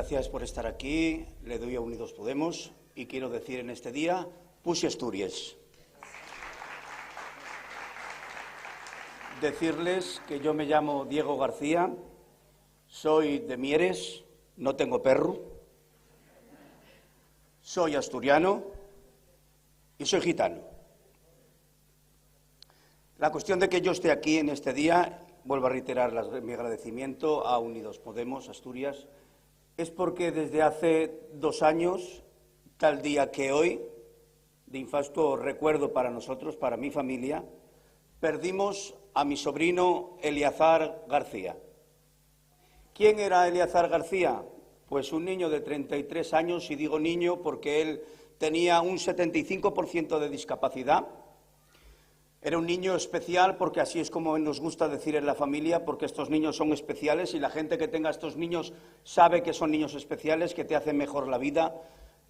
gracias por estar aquí. Le doy a Unidos Podemos y quiero decir en este día, Puxe Asturias. Decirles que yo me llamo Diego García, soy de Mieres, no tengo perro, soy asturiano y soy gitano. La cuestión de que yo esté aquí en este día, vuelvo a reiterar mi agradecimiento a Unidos Podemos Asturias, es porque desde hace 2 años, tal día que hoy, de infausto recuerdo para nosotros, para mi familia, perdimos a mi sobrino Eleazar García. ¿Quién era Eleazar García? Pues un niño de 33 años, y digo niño porque él tenía un 75% de discapacidad. Era un niño especial, porque así es como nos gusta decir en la familia, porque estos niños son especiales y la gente que tenga estos niños sabe que son niños especiales, que te hacen mejor la vida,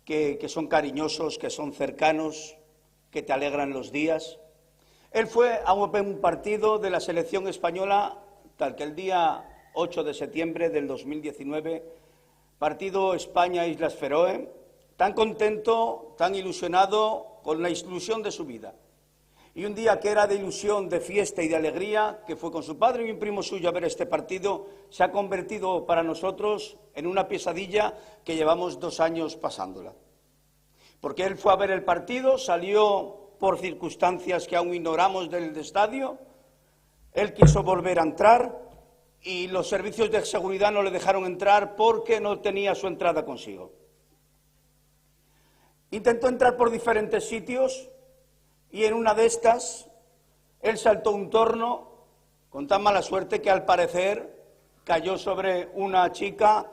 que son cariñosos, que son cercanos, que te alegran los días. Él fue a un partido de la selección española, tal que el día 8 de septiembre del 2019, partido España-Islas Feroe, tan contento, tan ilusionado con la ilusión de su vida. Y un día que era de ilusión, de fiesta y de alegría, que fue con su padre y un primo suyo a ver este partido, se ha convertido para nosotros en una pesadilla que llevamos 2 años pasándola. Porque él fue a ver el partido, salió por circunstancias que aún ignoramos del estadio, él quiso volver a entrar y los servicios de seguridad no le dejaron entrar porque no tenía su entrada consigo. Intentó entrar por diferentes sitios, y en una de estas, él saltó un torno con tan mala suerte que al parecer cayó sobre una chica,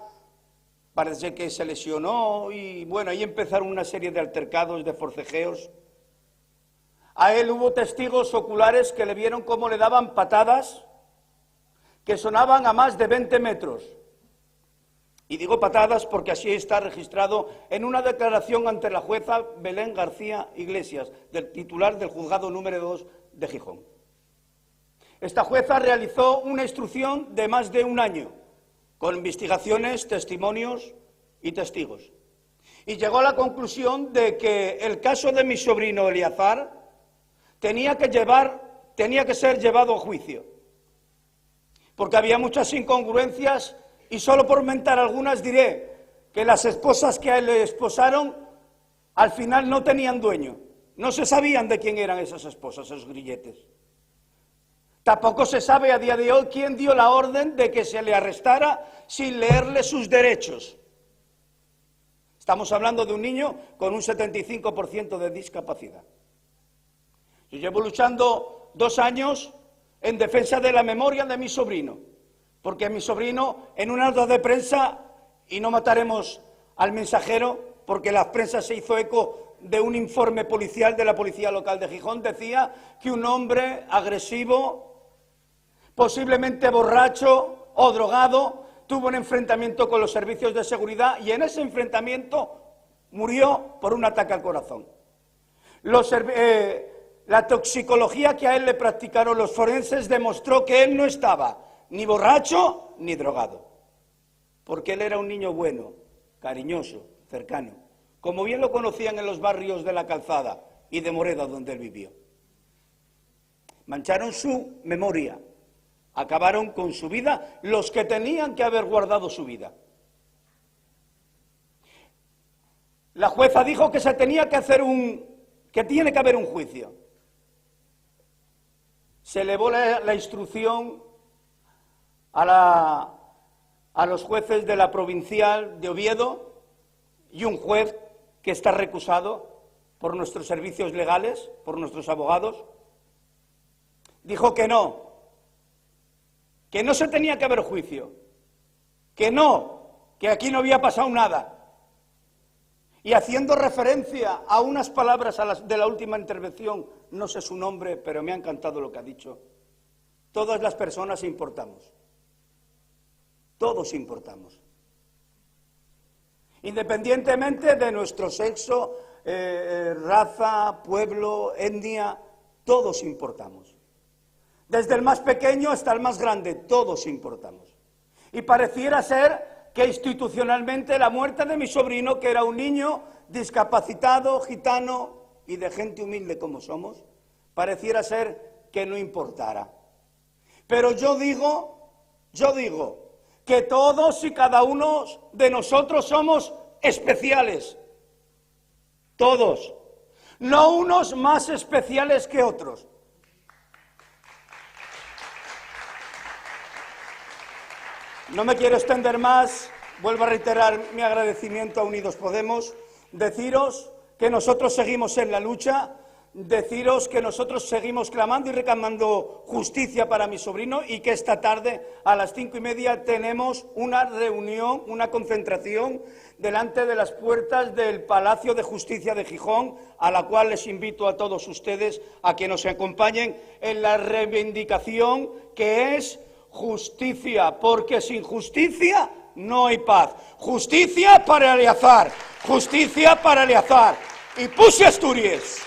parece que se lesionó y bueno, ahí empezaron una serie de altercados, de forcejeos. A él hubo testigos oculares que le vieron cómo le daban patadas que sonaban a más de 20 metros. Y digo patadas porque así está registrado en una declaración ante la jueza Belén García Iglesias, del titular del juzgado número 2 de Gijón. Esta jueza realizó una instrucción de más de 1 año, con investigaciones, testimonios y testigos. Y llegó a la conclusión de que el caso de mi sobrino Eleazar tenía que ser llevado a juicio, porque había muchas incongruencias. Y solo por mentar algunas diré que las esposas que a él le esposaron al final no tenían dueño, no se sabían de quién eran esas esposas, esos grilletes. Tampoco se sabe a día de hoy quién dio la orden de que se le arrestara sin leerle sus derechos. Estamos hablando de un niño con un 75% de discapacidad. Yo llevo luchando 2 años en defensa de la memoria de mi sobrino, porque mi sobrino, en una nota de prensa, y no mataremos al mensajero, porque la prensa se hizo eco de un informe policial de la Policía Local de Gijón, decía que un hombre agresivo, posiblemente borracho o drogado, tuvo un enfrentamiento con los servicios de seguridad y en ese enfrentamiento murió por un ataque al corazón. La toxicología que a él le practicaron los forenses demostró que él no estaba ni borracho ni drogado, porque él era un niño bueno, cariñoso, cercano, como bien lo conocían en los barrios de La Calzada y de Moreda, donde él vivió. Mancharon su memoria, acabaron con su vida los que tenían que haber guardado su vida. La jueza dijo que se tenía que hacer que tiene que haber un juicio. Se elevó la instrucción a los jueces de la provincial de Oviedo y un juez que está recusado por nuestros servicios legales, por nuestros abogados, dijo que no se tenía que haber juicio, que aquí no había pasado nada. Y haciendo referencia a unas palabras de la última intervención, no sé su nombre, pero me ha encantado lo que ha dicho, todas las personas importamos. Todos importamos. Independientemente de nuestro sexo, raza, pueblo, etnia, todos importamos. Desde el más pequeño hasta el más grande, todos importamos. Y pareciera ser que institucionalmente la muerte de mi sobrino, que era un niño discapacitado, gitano y de gente humilde como somos, pareciera ser que no importara. Pero yo digo que todos y cada uno de nosotros somos especiales. Todos. No unos más especiales que otros. No me quiero extender más, vuelvo a reiterar mi agradecimiento a Unidos Podemos, deciros que nosotros seguimos en la lucha, deciros que nosotros seguimos clamando y reclamando justicia para mi sobrino y que esta tarde a las 5:30 tenemos una reunión, una concentración delante de las puertas del Palacio de Justicia de Gijón, a la cual les invito a todos ustedes a que nos acompañen en la reivindicación que es justicia, porque sin justicia no hay paz. Justicia para Eleazar, justicia para Eleazar. Y puse Asturias.